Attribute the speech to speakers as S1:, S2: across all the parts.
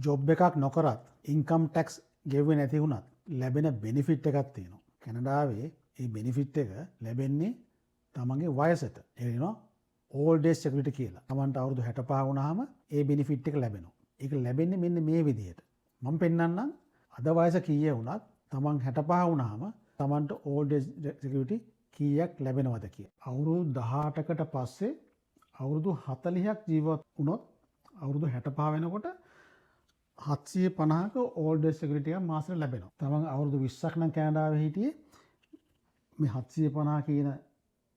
S1: Job එකක් නොකරත් income tax ගෙව්වේ නැති වුණත් ලැබෙන බෙනිෆිට් එකක් තියෙනවා. කැනඩාවේ මේ බෙනිෆිට් එක ලැබෙන්නේ තමන්ගේ වයසට. ඒ කියනවා ඕල්ඩ් ඒජ් සිකියුරිටි කියලා. තමන්ට අවුරුදු 65 වුණාම ඒ බෙනිෆිට් එක ලැබෙනවා. ඒක ලැබෙන්නේ මෙන්න මේ විදිහට. මම පෙන්නන්නම් අද වයස කීය වුණත් තමන් 65 වුණාම තමන්ට ඕල්ඩ් ඒජ් සිකියුරිටි කීයක් ලැබෙනවද කියලා. අවුරුදු 18කට පස්සේ අවුරුදු 40ක් ජීවත් වුණොත් අවුරුදු 65 වෙනකොට 750ක ඕල්ඩ් ඒජ් සිකියුරිටි එකක් මාසෙට ලැබෙනවා. තමන් අවුරුදු 20ක් නම් කැනඩාවේ හිටියේ මේ 750 කියන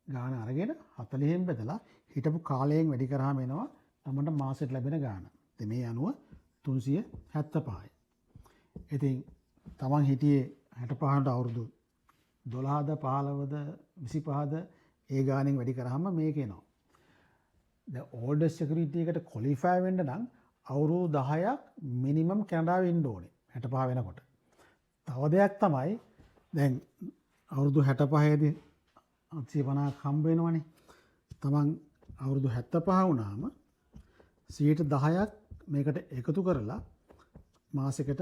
S1: ගාන අරගෙන 40න් බෙදලා හිටපු කාලයෙන් වැඩි කරාම එනවා තමන්ට මාසෙට ලැබෙන ගාන. ඉතින් මේ අනුව 375යි. ඉතින් තමන් හිටියේ 65ට අවුරුදු 12ද 15ද 25ද ඒ ගානෙන් වැඩි කරාම මේක එනවා. දැන් ඕල්ඩ් ඒජ් සිකියුරිටි එකට ක්වොලිෆයි වෙන්න නම් අවුරුදු 10ක් මිනිමම් කැනඩාවේ ඉන්න ඕනේ 65 වෙනකොට. තව දෙයක් තමයි දැන් අවුරුදු 65 දී 750ක් හම්බ වෙනවනේ. තමන් අවුරුදු 75 වුණාම 10%ක් මේකට එකතු කරලා මාසෙකට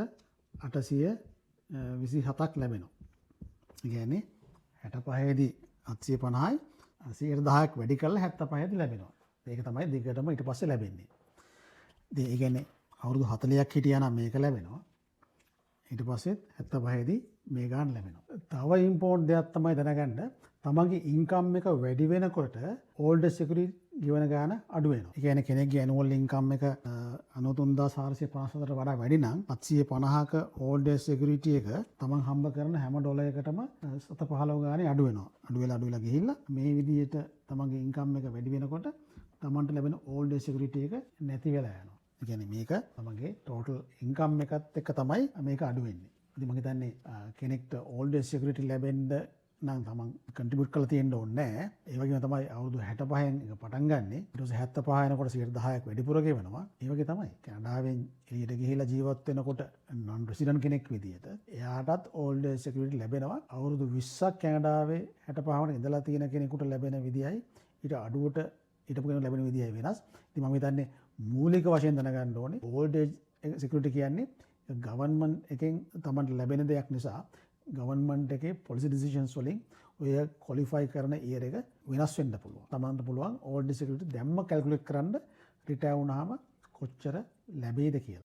S1: 827ක් ලැබෙනවා. ඒ කියන්නේ 65 දී 850යි 10%ක් වැඩි කරලා 75 දී ලැබෙනවා. ඒක තමයි දිගටම ඊට පස්සේ ලැබෙන්නේ. ඉතින් ඒ කියන්නේ අවුරුදු 40ක් හිටියා නම් මේක ලැබෙනවා. ඊට පස්සෙත් 75 දී මේ ගාන ලැබෙනවා. තව ඉම්පෝර්ටන්ට් දෙයක් තමයි දැනගන්න තමන්ගේ ඉන්කම් එක වැඩි වෙනකොට ඕල්ඩ් ඒජ් සිකියුරිටි ගෙවන ගාන අඩු වෙනවා. ඒ කියන්නේ කෙනෙක්ගේ ඇනුවල් ඉන්කම් එක 93454ට වඩා වැඩි නම් 750ක ඕල්ඩ් ඒජ් සිකියුරිටි එක තමන් හම්බ කරන හැම ඩොලරයකටම 715 ගානේ අඩු වෙනවා. අඩු වෙලා ගිහිල්ලා මේ විදිහට තමන්ගේ ඉන්කම් එක වැඩි වෙනකොට තමන්ට ලැබෙන ඕල්ඩ් ඒජ් සිකියුරිටි එක නැති වෙලා යනවා. ඒ කියන්නේ මේක තමන්ගේ ටෝටල් ඉන්කම් එකත් එක්ක තමයි මේක අඩු වෙන්නේ. ඉතින් මම හිතන්නේ කෙනෙක්ට ඕල්ඩ් ඒජ් සිකියුරිටි ලැබෙන්න නම් තමන් කන්ට්‍රිබියුට් කරලා තියෙන්න ඕනේ නැහැ. ඒ වගේම තමයි අවුරුදු 65න් එක පටන් ගන්නෙ. ඊට පස්සේ 75 වෙනකොට 10%ක් වැඩිපුර ගෙවනවා. ඒ වගේ තමයි. කැනඩාවෙන් එළියට ගිහිලා ජීවත් වෙනකොට non resident කෙනෙක් විදියට එයාටත් ඕල්ඩ් ඒජ් සිකියුරිටි ලැබෙනවා. අවුරුදු 20ක් කැනඩාවේ 65 වන ඉඳලා තියෙන කෙනෙකුට ලැබෙන විදියයි ඊට අඩුවට ඊටපු කෙනෙකුට ලැබෙන විදියයි වෙනස්. ඉතින් මම හිතන්නේ මූලික වශයෙන් දැනගන්න ඕනේ ඕල්ඩ් ඒජ් සිකියුරිටි කියන්නේ ගවර්න්මන්ට් එකෙන් තමන්ට ලැබෙන දෙයක් නිසා ගවර්න්මන්ට් එකේ පොලිසි ඩිසිෂන්ස් වලින් ඔය ක්වොලිෆයි කරන ඉයර් එක වෙනස් වෙන්න පුළුවන්. තමන්ට පුළුවන් ඕල්ඩ් ඒජ් සිකියුරිටි දැම්ම කැල්කියුලේට් කරන්න රිටයර් වුණාම කොච්චර ලැබෙයිද කියලා.